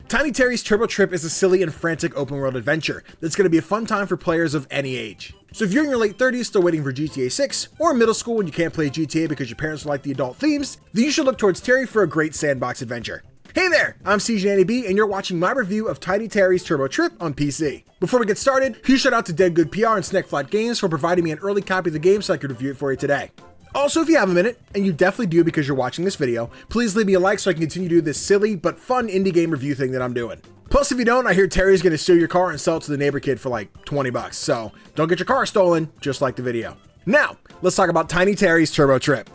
Tiny Terry's Turbo Trip is a silly and frantic open world adventure that's going to be a fun time for players of any age. So if you're in your late 30s still waiting for GTA 6, or in middle school when you can't play GTA because your parents like the adult themes, then you should look towards Terry for a great sandbox adventure. Hey there, I'm CGDannyB and you're watching my review of Tiny Terry's Turbo Trip on PC. Before we get started, huge shout out to Dead Good PR and Snekflat Games for providing me an early copy of the game so I could review it for you today. Also, if you have a minute, and you definitely do because you're watching this video, please leave me a like so I can continue to do this silly but fun indie game review thing that I'm doing. Plus, if you don't, I hear Terry's gonna steal your car and sell it to the neighbor kid for like 20 bucks, so don't get your car stolen, just like the video. Now, let's talk about Tiny Terry's Turbo Trip.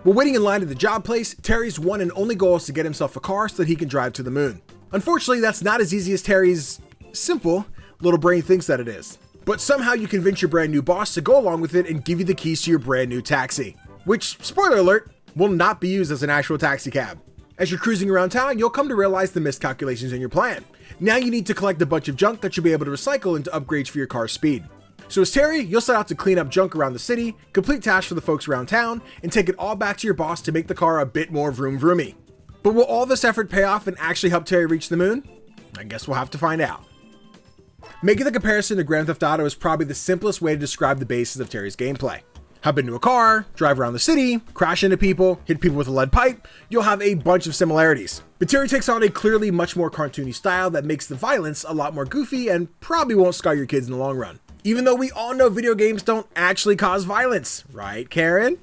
While waiting in line at the job place, Terry's one and only goal is to get himself a car so that he can drive to the moon. Unfortunately, that's not as easy as Terry's simple little brain thinks that it is. But somehow you convince your brand new boss to go along with it and give you the keys to your brand new taxi, which, spoiler alert, will not be used as an actual taxi cab. As you're cruising around town, you'll come to realize the miscalculations in your plan. Now you need to collect a bunch of junk that you'll be able to recycle into upgrades for your car's speed. So as Terry, you'll set out to clean up junk around the city, complete tasks for the folks around town, and take it all back to your boss to make the car a bit more vroom vroomy. But will all this effort pay off and actually help Terry reach the moon? I guess we'll have to find out. Making the comparison to Grand Theft Auto is probably the simplest way to describe the basis of Terry's gameplay. Hop into a car, drive around the city, crash into people, hit people with a lead pipe, you'll have a bunch of similarities. But Terry takes on a clearly much more cartoony style that makes the violence a lot more goofy and probably won't scar your kids in the long run. Even though we all know video games don't actually cause violence, right, Karen?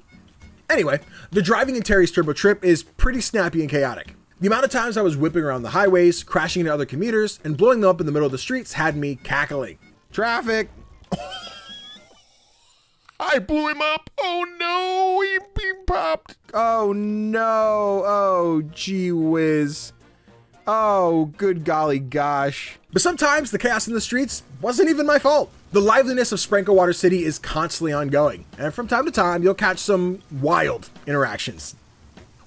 Anyway, the driving in Terry's Turbo Trip is pretty snappy and chaotic. The amount of times I was whipping around the highways, crashing into other commuters, and blowing them up in the middle of the streets had me cackling. Traffic! I blew him up! Oh no! He popped! Oh no! Oh gee whiz. Oh good golly gosh. But sometimes the chaos in the streets wasn't even my fault. The liveliness of Sprinkle Water City is constantly ongoing, and from time to time you'll catch some wild interactions.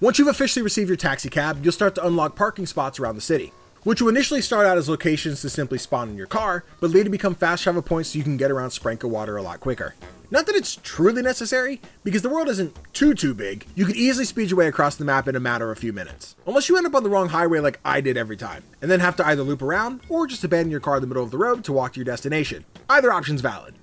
Once you've officially received your taxi cab, you'll start to unlock parking spots around the city, which will initially start out as locations to simply spawn in your car, but later become fast travel points so you can get around Sprinkle Water a lot quicker. Not that it's truly necessary, because the world isn't too big. You can easily speed your way across the map in a matter of a few minutes. Unless you end up on the wrong highway like I did every time, and then have to either loop around, or just abandon your car in the middle of the road to walk to your destination. Either option's valid.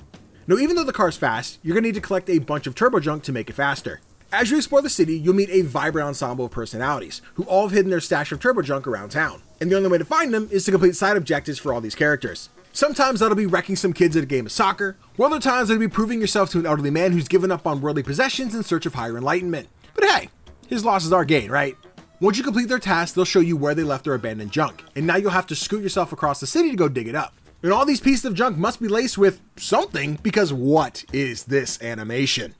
Now, even though the car's fast, you're going to need to collect a bunch of turbo junk to make it faster. As you explore the city, you'll meet a vibrant ensemble of personalities, who all have hidden their stash of turbo junk around town. And the only way to find them is to complete side objectives for all these characters. Sometimes that'll be wrecking some kids at a game of soccer, while other times it'll be proving yourself to an elderly man who's given up on worldly possessions in search of higher enlightenment. But hey, his losses are gain, right? Once you complete their tasks, they'll show you where they left their abandoned junk, and now you'll have to scoot yourself across the city to go dig it up. And all these pieces of junk must be laced with something, because what is this animation?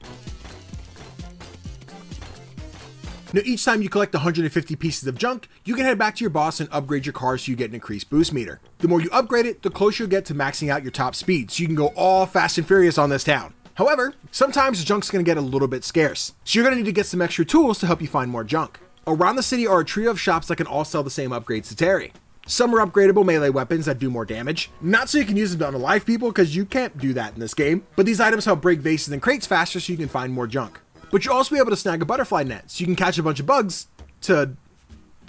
Now, each time you collect 150 pieces of junk, you can head back to your boss and upgrade your car so you get an increased boost meter. The more you upgrade it, the closer you'll get to maxing out your top speed, so you can go all fast and furious on this town. However, sometimes the junk's going to get a little bit scarce, so you're going to need to get some extra tools to help you find more junk. Around the city are a trio of shops that can all sell the same upgrades to Terry. Some are upgradable melee weapons that do more damage, not so you can use them on alive people because you can't do that in this game, but these items help break vases and crates faster so you can find more junk. But you'll also be able to snag a butterfly net, so you can catch a bunch of bugs to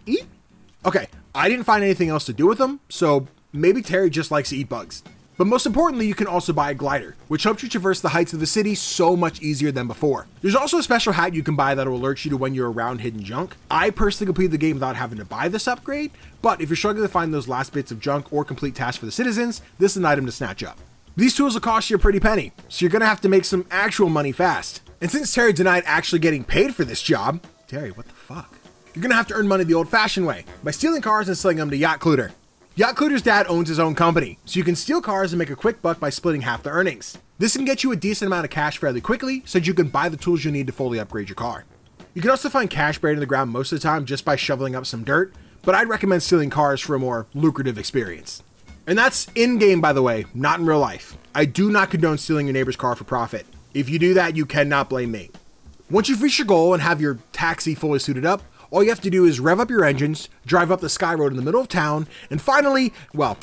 eat? Okay, I didn't find anything else to do with them, so maybe Terry just likes to eat bugs. But most importantly, you can also buy a glider, which helps you traverse the heights of the city so much easier than before. There's also a special hat you can buy that will alert you to when you're around hidden junk. I personally completed the game without having to buy this upgrade, but if you're struggling to find those last bits of junk or complete tasks for the citizens, this is an item to snatch up. These tools will cost you a pretty penny, so you're gonna have to make some actual money fast. And since Terry denied actually getting paid for this job, Terry, what the fuck? You're gonna have to earn money the old-fashioned way, by stealing cars and selling them to Yacht Cluter. Yacht Cluter's dad owns his own company, so you can steal cars and make a quick buck by splitting half the earnings. This can get you a decent amount of cash fairly quickly, so that you can buy the tools you need to fully upgrade your car. You can also find cash buried in the ground most of the time just by shoveling up some dirt, but I'd recommend stealing cars for a more lucrative experience. And that's in-game, by the way, not in real life. I do not condone stealing your neighbor's car for profit. If you do that, you cannot blame me. Once you've reached your goal and have your taxi fully suited up, all you have to do is rev up your engines, drive up the Sky Road in the middle of town, and finally, well,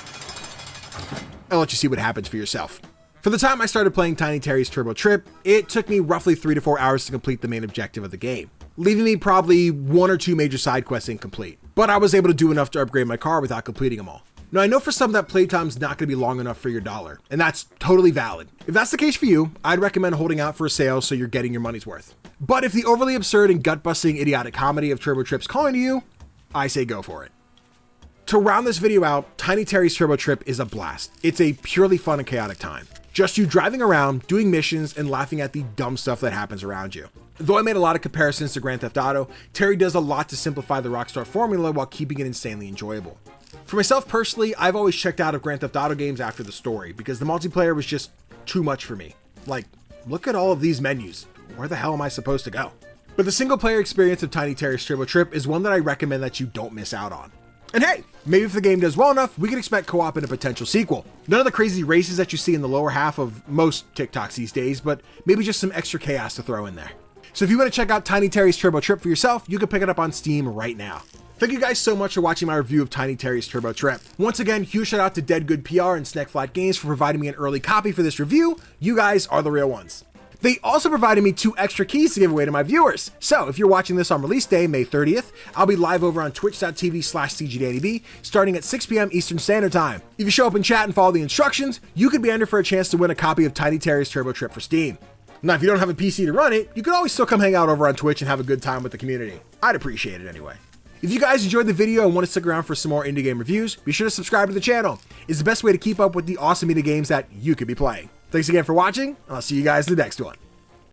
I'll let you see what happens for yourself. For the time I started playing Tiny Terry's Turbo Trip, it took me roughly 3 to 4 hours to complete the main objective of the game, leaving me probably 1 or 2 major side quests incomplete. but I was able to do enough to upgrade my car without completing them all. Now I know for some that playtime's not going to be long enough for your dollar, and that's totally valid. If that's the case for you, I'd recommend holding out for a sale so you're getting your money's worth. But if the overly absurd and gut-busting idiotic comedy of Turbo Trip's calling to you, I say go for it. To round this video out, Tiny Terry's Turbo Trip is a blast. It's a purely fun and chaotic time. Just you driving around, doing missions, and laughing at the dumb stuff that happens around you. Though I made a lot of comparisons to Grand Theft Auto, Terry does a lot to simplify the Rockstar formula while keeping it insanely enjoyable. For myself personally, I've always checked out of Grand Theft Auto games after the story because the multiplayer was just too much for me. Like, look at all of these menus. Where the hell am I supposed to go? But the single player experience of Tiny Terry's Turbo Trip is one that I recommend that you don't miss out on. And hey, maybe if the game does well enough, we can expect co-op in a potential sequel. None of the crazy races that you see in the lower half of most TikToks these days, but maybe just some extra chaos to throw in there. So if you want to check out Tiny Terry's Turbo Trip for yourself, you can pick it up on Steam right now. Thank you guys so much for watching my review of Tiny Terry's Turbo Trip. Once again, huge shout out to Dead Good PR and Snekflat Games for providing me an early copy for this review. You guys are the real ones. They also provided me 2 extra keys to give away to my viewers. So if you're watching this on release day, May 30th, I'll be live over on twitch.tv/CGDannyB starting at 6 p.m. Eastern Standard Time. If you show up in chat and follow the instructions, you could be entered for a chance to win a copy of Tiny Terry's Turbo Trip for Steam. Now, if you don't have a PC to run it, you can always still come hang out over on Twitch and have a good time with the community. I'd appreciate it anyway. If you guys enjoyed the video and want to stick around for some more indie game reviews, be sure to subscribe to the channel. It's the best way to keep up with the awesome indie games that you could be playing. Thanks again for watching, and I'll see you guys in the next one.